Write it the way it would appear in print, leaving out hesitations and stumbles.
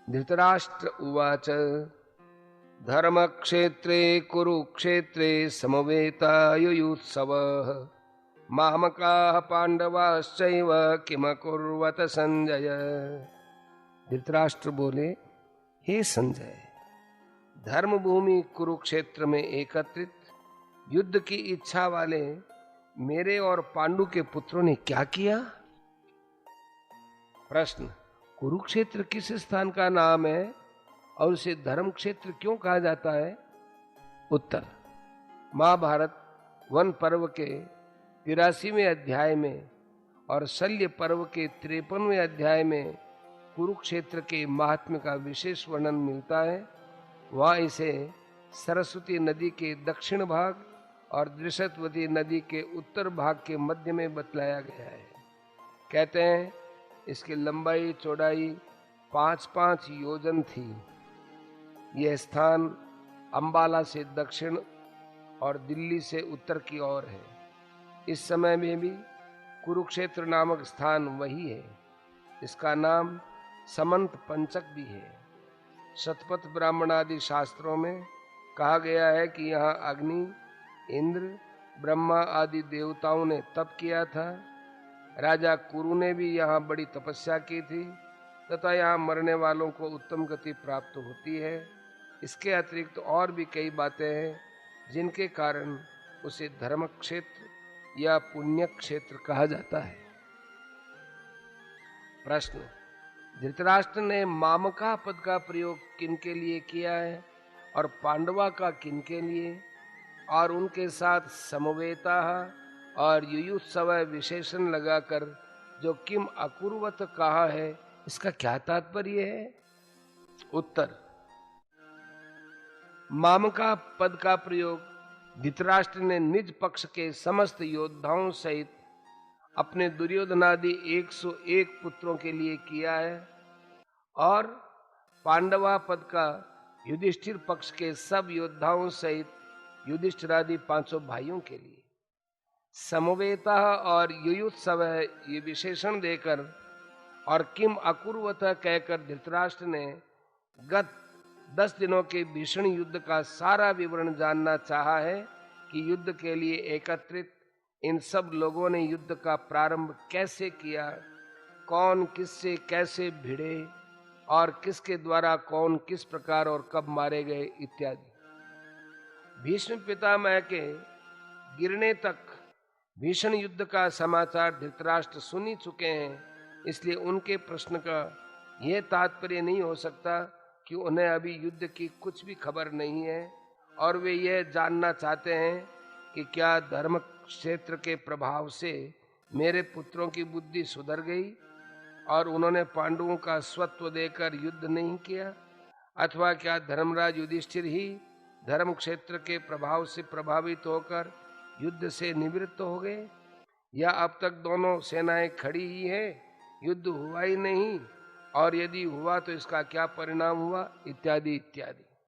धृतराष्ट्र उवाच धर्मक्षेत्रे कुरुक्षेत्रे समवेतायुयुत्सवः मामकाः पांडवाश्चैव किमकुर्वत संजय। धृतराष्ट्र बोले, हे संजय, धर्मभूमि कुरुक्षेत्र में एकत्रित युद्ध की इच्छा वाले मेरे और पांडु के पुत्रों ने क्या किया? प्रश्न, कुरुक्षेत्र किस स्थान का नाम है और उसे धर्म क्षेत्र क्यों कहा जाता है? उत्तर, महाभारत वन पर्व के 83वें अध्याय में और शल्य पर्व के 53वें अध्याय में कुरुक्षेत्र के महात्म्य का विशेष वर्णन मिलता है। वहां इसे सरस्वती नदी के दक्षिण भाग और दृशतवती नदी के उत्तर भाग के मध्य में बतलाया गया है। कहते हैं इसकी लंबाई चौड़ाई 5-5 योजन थी। यह स्थान अंबाला से दक्षिण और दिल्ली से उत्तर की ओर है। इस समय में भी कुरुक्षेत्र नामक स्थान वही है। इसका नाम समंत पंचक भी है। शतपथ ब्राह्मणादि शास्त्रों में कहा गया है कि यहाँ अग्नि, इंद्र, ब्रह्मा आदि देवताओं ने तप किया था। राजा कुरु ने भी यहाँ बड़ी तपस्या की थी तथा यहाँ मरने वालों को उत्तम गति प्राप्त होती है। इसके अतिरिक्त और भी कई बातें हैं जिनके कारण उसे धर्म क्षेत्र या पुण्य क्षेत्र कहा जाता है। प्रश्न, धृतराष्ट्र ने मामका पद का प्रयोग किनके लिए किया है और पांडवा का किनके लिए, और उनके साथ समवेता और युयुत्सव विशेषण लगाकर जो किम अकुर्वत कहा है, इसका क्या तात्पर्य है? उत्तर, मामका पद का प्रयोग धृतराष्ट्र ने निज पक्ष के समस्त योद्धाओं सहित अपने दुर्योधनादि 101 पुत्रों के लिए किया है और पांडवा पद का युधिष्ठिर पक्ष के सब योद्धाओं सहित युधिष्ठिरादि 500 भाइयों के लिए। समवेता और युयुत्सव ये विशेषण देकर और किम अकुर्वत कहकर धृतराष्ट्र ने गत 10 दिनों के भीषण युद्ध का सारा विवरण जानना चाहा है कि युद्ध के लिए एकत्रित इन सब लोगों ने युद्ध का प्रारंभ कैसे किया, कौन किससे कैसे भिड़े और किसके द्वारा कौन किस प्रकार और कब मारे गए इत्यादि। भीष्म पितामह के गिरने तक भीषण युद्ध का समाचार धृतराष्ट्र सुन ही चुके हैं, इसलिए उनके प्रश्न का यह तात्पर्य नहीं हो सकता कि उन्हें अभी युद्ध की कुछ भी खबर नहीं है और वे यह जानना चाहते हैं कि क्या धर्म क्षेत्र के प्रभाव से मेरे पुत्रों की बुद्धि सुधर गई और उन्होंने पांडवों का स्वत्व देकर युद्ध नहीं किया, अथवा क्या धर्मराज युधिष्ठिर ही धर्म क्षेत्र के प्रभाव से प्रभावित होकर युद्ध से निवृत्त हो गए, या अब तक दोनों सेनाएं खड़ी ही है, युद्ध हुआ ही नहीं, और यदि हुआ तो इसका क्या परिणाम हुआ, इत्यादि इत्यादि।